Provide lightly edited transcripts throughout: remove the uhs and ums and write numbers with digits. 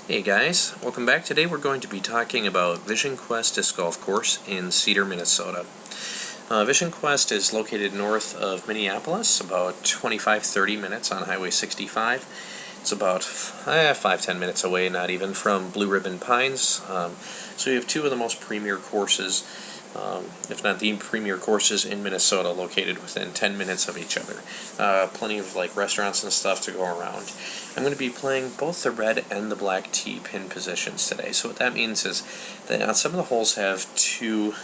Hey guys, welcome back. Today we're going to be talking about Vision Quest Disc Golf Course in Cedar, Minnesota. Vision Quest is located north of Minneapolis, about 25-30 minutes on Highway 65. It's about 5-10 minutes away, not even, from Blue Ribbon Pines. So you have two of the most premier courses, if not the premier courses in Minnesota, located within 10 minutes of each other. Plenty of restaurants and stuff to go around. I'm going to be playing both the red and the black tee pin positions today. So what that means is that some of the holes have two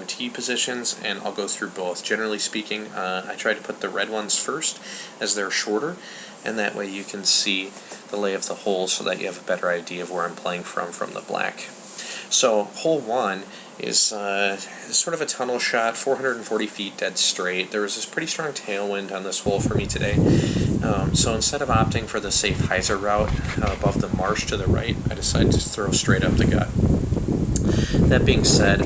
tee positions, and I'll go through both. Generally speaking, I try to put the red ones first as they're shorter, and that way you can see the lay of the hole so that you have a better idea of where I'm playing from the black. So hole 1 is sort of a tunnel shot, 440 feet dead straight. There was this pretty strong tailwind on this hole for me today. So instead of opting for the safe hyzer route above the marsh to the right, I decided to throw straight up the gut. That being said,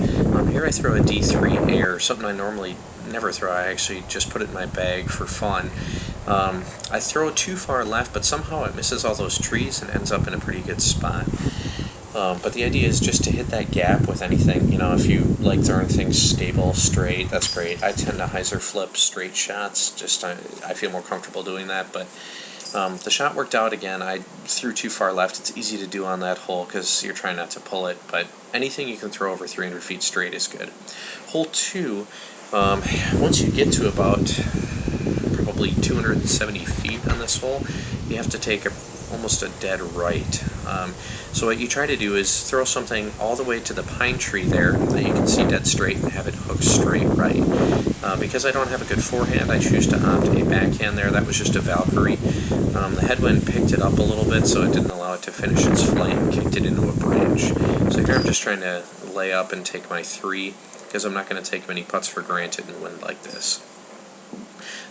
here I throw a D3 air, something I normally never throw. I actually just put it in my bag for fun. I throw too far left, but somehow it misses all those trees and ends up in a pretty good spot. But the idea is just to hit that gap with anything. If you like throwing things stable, straight, that's great. I tend to hyzer flip straight shots. I feel more comfortable doing that. But the shot worked out again. I threw too far left. It's easy to do on that hole because you're trying not to pull it. But anything you can throw over 300 feet straight is good. Hole 2, once you get to about probably 270 feet on this hole, you have to take almost a dead right. So what you try to do is throw something all the way to the pine tree there that you can see dead straight and have it hook straight right. Because I don't have a good forehand, I choose to opt a backhand there. That was just a Valkyrie. The headwind picked it up a little bit, so it didn't allow it to finish its flight and kicked it into a branch. So here I'm just trying to lay up and take my 3, because I'm not going to take many putts for granted in wind like this.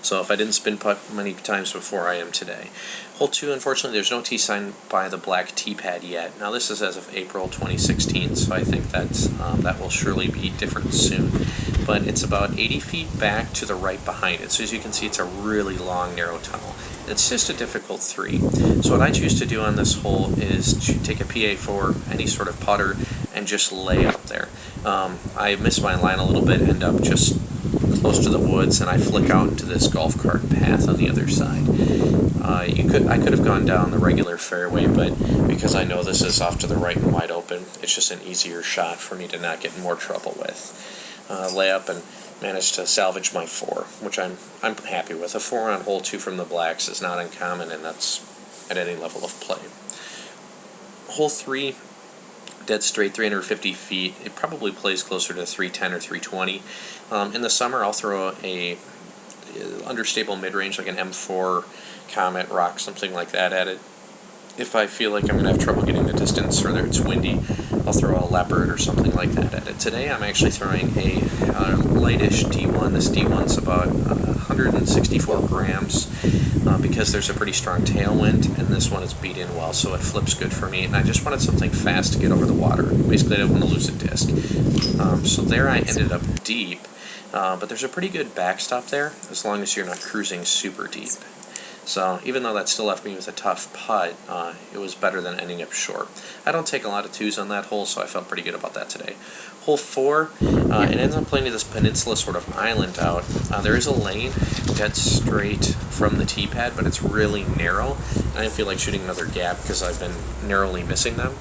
So if I didn't spin putt many times before, I am today. Hole 2, unfortunately, there's no tee sign by the black tee pad yet. Now this is as of April 2016, so I think that will surely be different soon. But it's about 80 feet back to the right behind it. So as you can see, it's a really long, narrow tunnel. It's just a difficult 3. So what I choose to do on this hole is to take a PA4, any sort of putter, and just lay up there. I miss my line a little bit, end up just close to the woods, and I flick out into this golf cart path on the other side. I could have gone down the regular fairway, but because I know this is off to the right and wide open, it's just an easier shot for me to not get in more trouble with. Lay up and managed to salvage my 4, which I'm happy with. A 4 on hole 2 from the blacks is not uncommon, and that's at any level of play. Hole 3, dead straight, 350 feet. It probably plays closer to 310 or 320. In the summer, I'll throw a understable mid-range, like an M4 Comet, Rock, something like that at it. If I feel like I'm going to have trouble getting the distance or it's windy, I'll throw a Leopard or something like that at it. Today I'm actually throwing a lightish D1. This D1's about 164 grams because there's a pretty strong tailwind, and this one is beat in well, so it flips good for me. And I just wanted something fast to get over the water. Basically, I didn't want to lose a disc. So there I ended up deep, but there's a pretty good backstop there as long as you're not cruising super deep. So even though that still left me with a tough putt, it was better than ending up short. I don't take a lot of 2s on that hole, so I felt pretty good about that today. Hole 4, it ends up playing to this peninsula sort of island out. There is a lane dead straight from the tee pad, but it's really narrow. I didn't feel like shooting another gap because I've been narrowly missing them.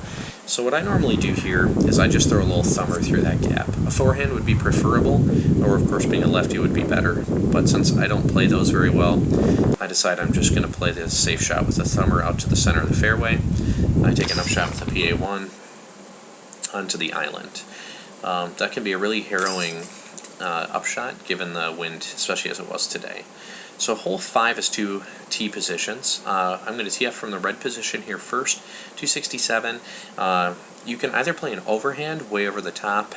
So what I normally do here is I just throw a little thumber through that gap. A forehand would be preferable, or of course being a lefty would be better, but since I don't play those very well, I decide I'm just going to play this safe shot with a thumber out to the center of the fairway. I take an upshot with a PA1 onto the island. That can be a really harrowing upshot given the wind, especially as it was today. So hole 5 is 2 tee positions. I'm going to tee up from the red position here first, 267. You can either play an overhand way over the top.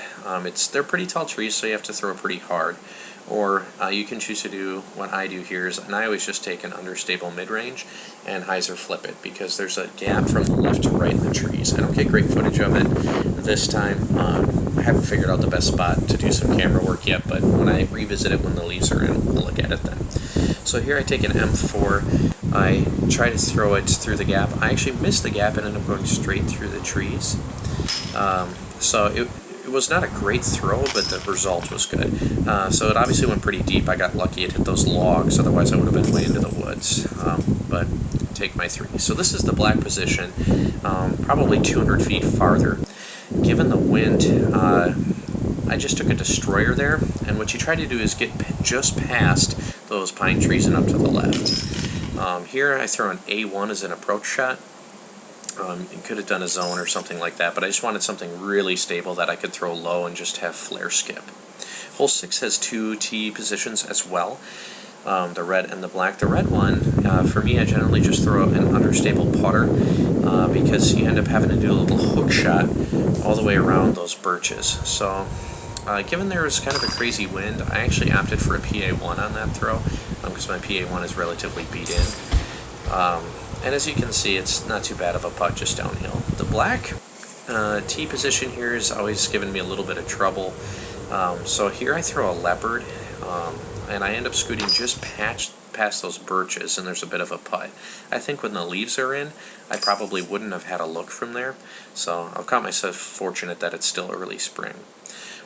They're pretty tall trees, so you have to throw pretty hard. Or you can choose to do what I do here, and I always just take an understable mid-range and hyzer flip it, because there's a gap from the left to right in the trees. I don't get great footage of it this time. I haven't figured out the best spot to do some camera work yet, but when I revisit it when the leaves are in, I'll look at it then. So here I take an M4 I try to throw it through the gap. I actually missed the gap and ended up going straight through the trees. So it was not a great throw, but the result was good. So it obviously went pretty deep. I got lucky it hit those logs, otherwise I would have been way into the woods. But take my 3. So this is the black position, probably 200 feet farther. Given the wind, I just took a destroyer there, and what you try to do is get just past those pine trees and up to the left. Here I throw an A1 as an approach shot. You could have done a zone or something like that, but I just wanted something really stable that I could throw low and just have flare skip. Hole 6 has 2 tee positions as well, the red and the black. The red one, for me, I generally just throw an understable putter because you end up having to do a little hook shot all the way around those birches. So given there was kind of a crazy wind, I actually opted for a PA1 on that throw because my PA1 is relatively beat in. And as you can see, it's not too bad of a putt, just downhill. The black tee position here has always given me a little bit of trouble. So here I throw a leopard, and I end up scooting just past those birches, and there's a bit of a putt. I think when the leaves are in, I probably wouldn't have had a look from there. So I'll count myself fortunate that it's still early spring.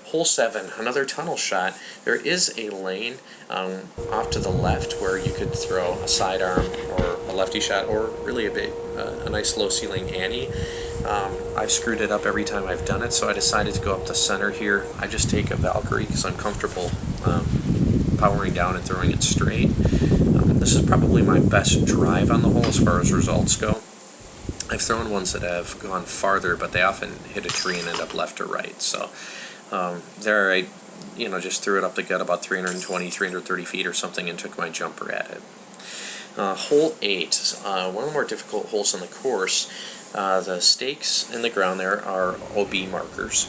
Hole 7, another tunnel shot. There is a lane off to the left where you could throw a sidearm or a lefty shot, or really a nice low ceiling Annie. I've screwed it up every time I've done it, so I decided to go up the center here. I just take a Valkyrie because I'm comfortable powering down and throwing it straight. This is probably my best drive on the hole as far as results go. I've thrown ones that have gone farther, but they often hit a tree and end up left or right. So there I just threw it up the gut about 320, 330 feet or something and took my jumper at it. Hole 8, one of the more difficult holes on the course. The stakes in the ground there are OB markers.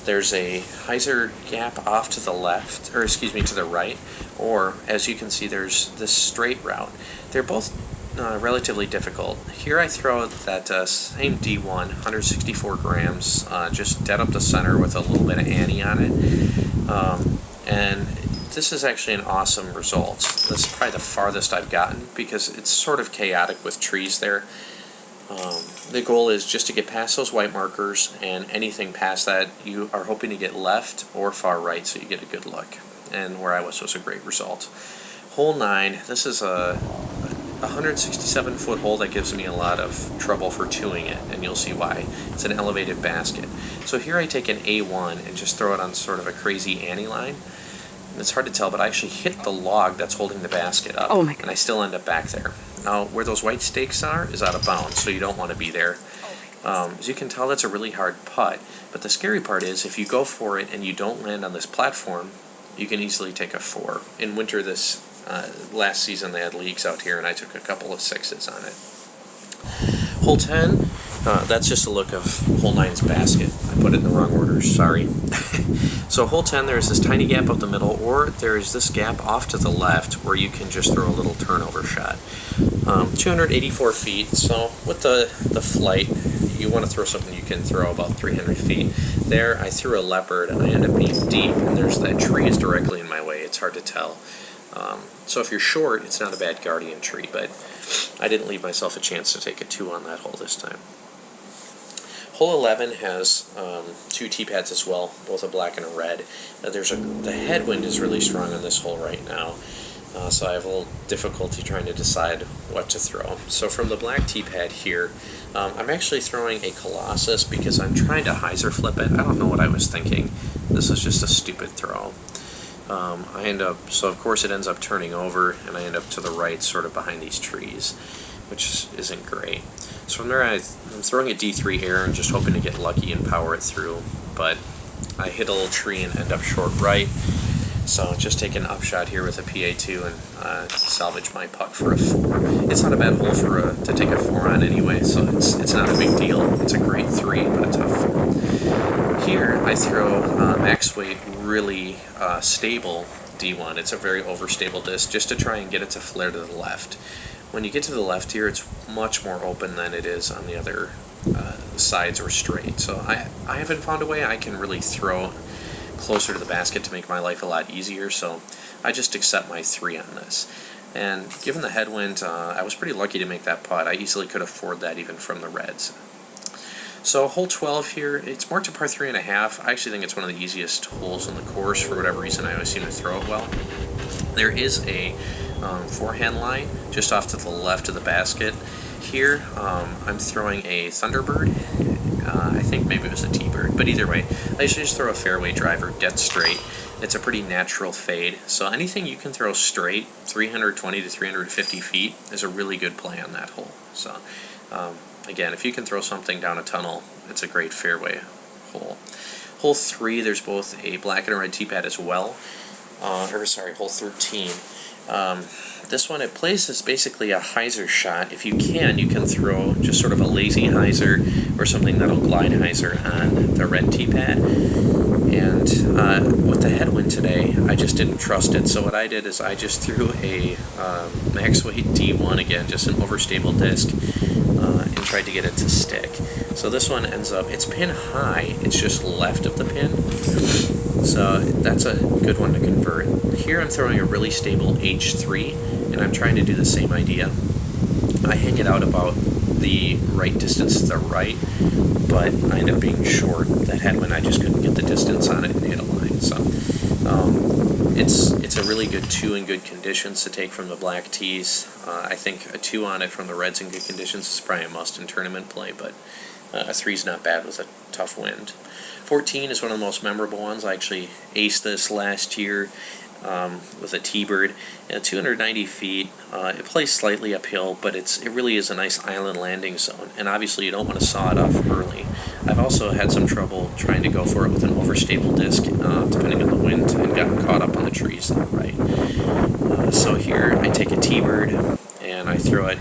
There's a hyzer gap off to the left, or excuse me, to the right, or as you can see, there's this straight route. They're both relatively difficult. Here I throw that same D1, 164 grams, just dead up the center with a little bit of Annie on it. And this is actually an awesome result. This is probably the farthest I've gotten because it's sort of chaotic with trees there. The goal is just to get past those white markers, and anything past that you are hoping to get left or far right so you get a good look. And where I was a great result. Hole 9, this is a 167-foot hole that gives me a lot of trouble for two-ing it, and you'll see why. It's an elevated basket. So here I take an A1 and just throw it on sort of a crazy Annie line. And it's hard to tell, but I actually hit the log that's holding the basket up, and I still end up back there. Now, where those white stakes are is out of bounds, so you don't want to be there. As you can tell, that's a really hard putt, but the scary part is if you go for it and you don't land on this platform, you can easily take a 4. In winter this last season they had leagues out here, and I took a couple of 6s on it. Hole 10, that's just a look of hole 9's basket. I put it in the wrong order, sorry. So hole 10, there's this tiny gap up the middle, or there's this gap off to the left where you can just throw a little turnover shot. 284 feet, so with the flight, you want to throw something you can throw about 300 feet. There, I threw a leopard, and I ended up being deep, and there's that tree is directly in my way. It's hard to tell. So if you're short, it's not a bad guardian tree, but I didn't leave myself a chance to take a 2 on that hole this time. Hole 11 has 2 tee pads as well, both a black and a red. The headwind is really strong on this hole right now, so I have a little difficulty trying to decide what to throw. So from the black tee pad here, I'm actually throwing a Colossus because I'm trying to hyzer flip it. I don't know what I was thinking. This is just a stupid throw. So of course it ends up turning over, and I end up to the right, sort of behind these trees, which isn't great. So from there, I'm throwing a D3 air and just hoping to get lucky and power it through, but I hit a little tree and end up short right. So just take an upshot here with a PA2 and salvage my putt for a 4. It's not a bad hole to take a 4 on anyway, so it's not a big deal. It's a great 3, but a tough 4. Here I throw max weight, really stable D1. It's a very overstable disc, just to try and get it to flare to the left. When you get to the left here, it's much more open than it is on the other sides or straight. So I haven't found a way I can really throw closer to the basket to make my life a lot easier, so I just accept my 3 on this. And given the headwind, I was pretty lucky to make that putt. I easily could afford that even from the reds. So hole 12 here, it's marked a par 3.5. I actually think it's one of the easiest holes on the course. For whatever reason, I always seem to throw it well. There is a forehand line just off to the left of the basket. Here, I'm throwing a Thunderbird. I think maybe it was a T-Bird, but either way, I usually just throw a fairway driver dead straight. It's a pretty natural fade, so anything you can throw straight, 320 to 350 feet, is a really good play on that hole. So, again, if you can throw something down a tunnel, it's a great fairway hole. Hole 3, there's both a black and a red tee pad as well. Hole 13. This one, it plays as basically a hyzer shot. If you can throw just sort of a lazy hyzer or something that'll glide hyzer on the red tee pad. And with the headwind today, I just didn't trust it. So what I did is I just threw a max weight D1 again, just an overstable disc, and tried to get it to stick. So this one ends up, it's pin high, it's just left of the pin. So that's a good one to convert. Here I'm throwing a really stable H3, and I'm trying to do the same idea. I hang it out about the right distance to the right, but I end up being short. That headwind, I just couldn't get the distance on it and hit a line. So it's a really good 2 in good conditions to take from the black tees. I think a 2 on it from the reds in good conditions is probably a must in tournament play, but a 3's not bad with a tough wind. 14 is one of the most memorable ones. I actually aced this last year with a T-Bird. 290 feet. It plays slightly uphill, but it really is a nice island landing zone, and obviously you don't want to saw it off early. I've also had some trouble trying to go for it with an overstable disc, depending on the wind, and gotten caught up on the trees on the right. So here I take a T-Bird, and I throw it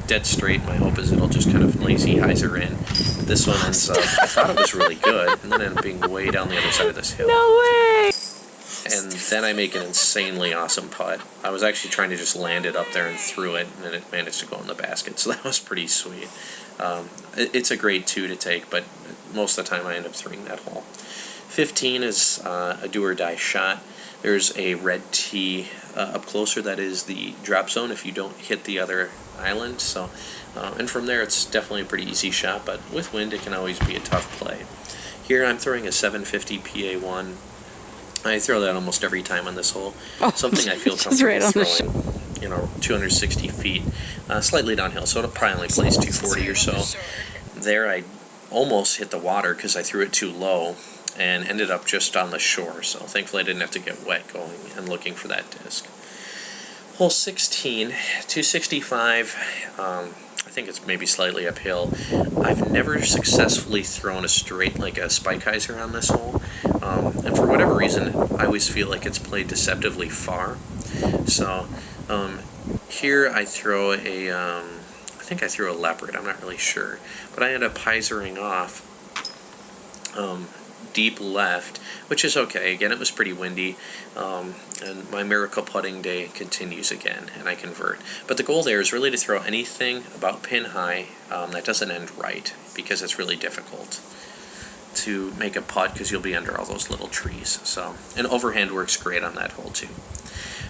dead straight. My hope is it'll just kind of lazy hyzer in. This one ends up, I thought it was really good, and then ended up being way down the other side of this hill. No way! And then I make an insanely awesome putt. I was actually trying to just land it up there and threw it, and then it managed to go in the basket, so that was pretty sweet. It's a great 2 to take, but most of the time I end up throwing that hole. 15 is a do-or-die shot. There's a red tee up closer that is the drop zone if you don't hit the other island. So, and from there it's definitely a pretty easy shot, but with wind it can always be a tough play. Here I'm throwing a 750 PA1. I throw that almost every time on this hole. Something I feel comfortable throwing, 260 feet, slightly downhill, so it probably only plays 240 or so. There I almost hit the water because I threw it too low and ended up just on the shore, so thankfully I didn't have to get wet going and looking for that disc. Hole 16, 265, I think it's maybe slightly uphill. I've never successfully thrown a straight like a spike hyzer on this hole, and for whatever reason I always feel like it's played deceptively far. So here I throw a, I think I threw a leopard, I'm not really sure, but I end up hyzering off deep left, which is okay. Again, it was pretty windy, and my miracle putting day continues again, and I convert. But the goal there is really to throw anything about pin high that doesn't end right, because it's really difficult to make a putt because you'll be under all those little trees. So, and overhand works great on that hole too.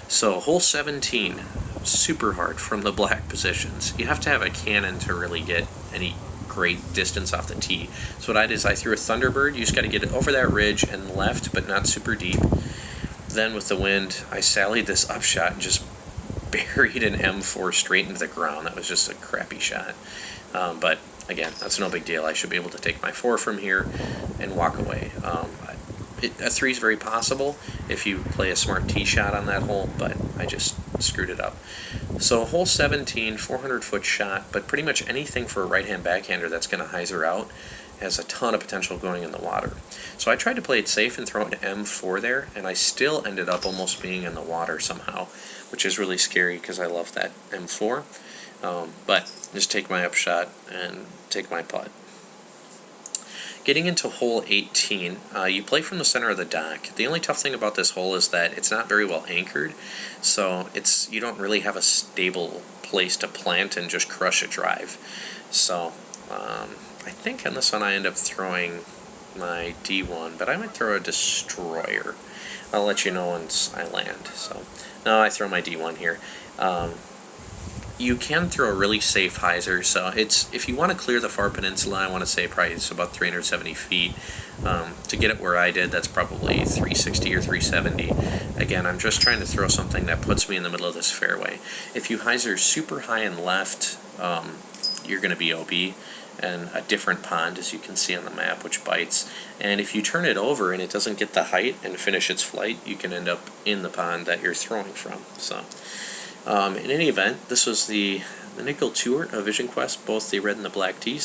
So hole 17, super hard from the black positions. You have to have a cannon to really get any great distance off the tee. So what I did is I threw a Thunderbird. You just got to get it over that ridge and left, but not super deep. Then with the wind, I sallied this upshot and just buried an M4 straight into the ground. That was just a crappy shot. But again, that's no big deal. I should be able to take my 4 from here and walk away. A 3 is very possible if you play a smart tee shot on that hole, but I just screwed it up. So hole 17, 400-foot shot, but pretty much anything for a right-hand backhander that's going to hyzer out has a ton of potential going in the water. So I tried to play it safe and throw an M4 there, and I still ended up almost being in the water somehow, which is really scary because I love that M4. But just take my upshot and take my putt. Getting into hole 18, you play from the center of the dock. The only tough thing about this hole is that it's not very well anchored, so you don't really have a stable place to plant and just crush a drive. So I think on this one I end up throwing my D1, but I might throw a destroyer. I'll let you know once I land. So now I throw my D1 here. You can throw a really safe hyzer, so if you want to clear the far peninsula, I want to say probably it's about 370 feet. To get it where I did, that's probably 360 or 370. Again, I'm just trying to throw something that puts me in the middle of this fairway. If you hyzer super high and left, you're going to be OB, and a different pond, as you can see on the map, which bites. And if you turn it over and it doesn't get the height and finish its flight, you can end up in the pond that you're throwing from. So, in any event, this was the nickel tour of Vision Quest, both the red and the black tees.